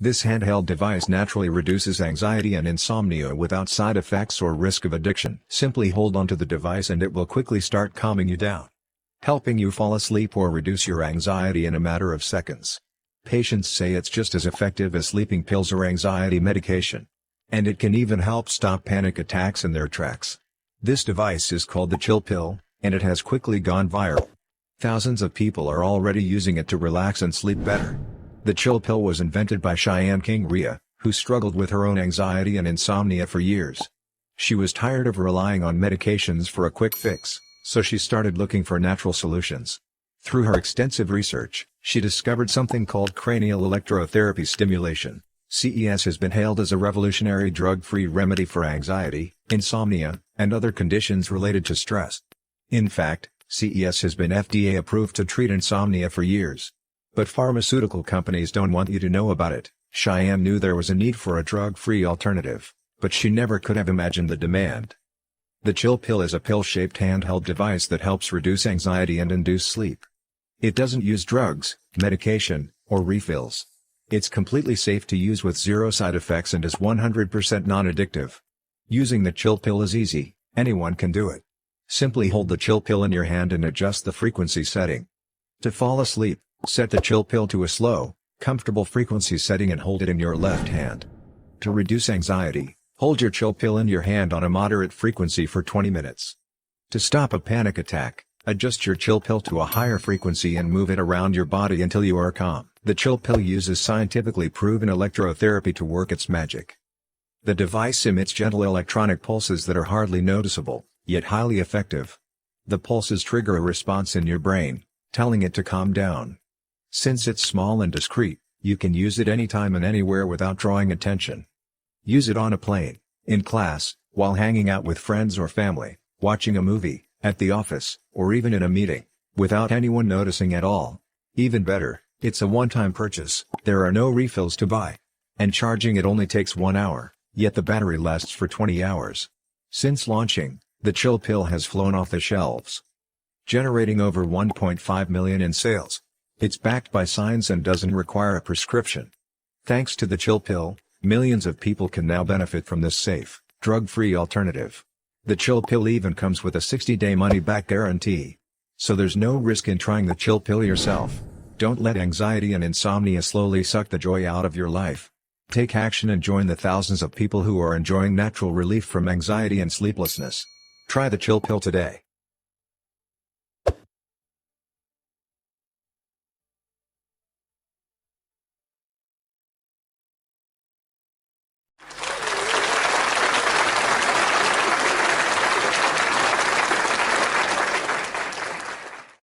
This handheld device naturally reduces anxiety and insomnia without side effects or risk of addiction. Simply hold onto the device and it will quickly start calming you down, helping you fall asleep or reduce your anxiety in a matter of seconds. Patients say it's just as effective as sleeping pills or anxiety medication. And it can even help stop panic attacks in their tracks. This device is called the Chill Pill, and it has quickly gone viral. Thousands of people are already using it to relax and sleep better. The Chill Pill was invented by Cheyenne King Rhea, who struggled with her own anxiety and insomnia for years. She was tired of relying on medications for a quick fix, so she started looking for natural solutions. Through her extensive research, she discovered something called cranial electrotherapy stimulation. CES has been hailed as a revolutionary drug-free remedy for anxiety, insomnia, and other conditions related to stress. In fact, CES has been FDA approved to treat insomnia for years. But pharmaceutical companies don't want you to know about it. Cheyenne knew there was a need for a drug-free alternative, but she never could have imagined the demand. The Chill Pill is a pill-shaped handheld device that helps reduce anxiety and induce sleep. It doesn't use drugs, medication, or refills. It's completely safe to use with zero side effects and is 100% non-addictive. Using the Chill Pill is easy, anyone can do it. Simply hold the Chill Pill in your hand and adjust the frequency setting. To fall asleep, set the Chill Pill to a slow, comfortable frequency setting and hold it in your left hand. To reduce anxiety, hold your Chill Pill in your hand on a moderate frequency for 20 minutes. To stop a panic attack, adjust your Chill Pill to a higher frequency and move it around your body until you are calm. The Chill Pill uses scientifically proven electrotherapy to work its magic. The device emits gentle electronic pulses that are hardly noticeable, yet highly effective. The pulses trigger a response in your brain, telling it to calm down. Since it's small and discreet, you can use it anytime and anywhere without drawing attention. Use it on a plane, in class, while hanging out with friends or family, watching a movie, at the office, or even in a meeting, without anyone noticing at all. Even better, it's a one-time purchase, there are no refills to buy. And charging it only takes 1 hour, yet the battery lasts for 20 hours. Since launching, the Chill Pill has flown off the shelves, generating over 1.5 million in sales. It's backed by science and doesn't require a prescription. Thanks to the Chill Pill, millions of people can now benefit from this safe, drug-free alternative. The Chill Pill even comes with a 60-day money-back guarantee. So there's no risk in trying the Chill Pill yourself. Don't let anxiety and insomnia slowly suck the joy out of your life. Take action and join the thousands of people who are enjoying natural relief from anxiety and sleeplessness. Try the Chill Pill today.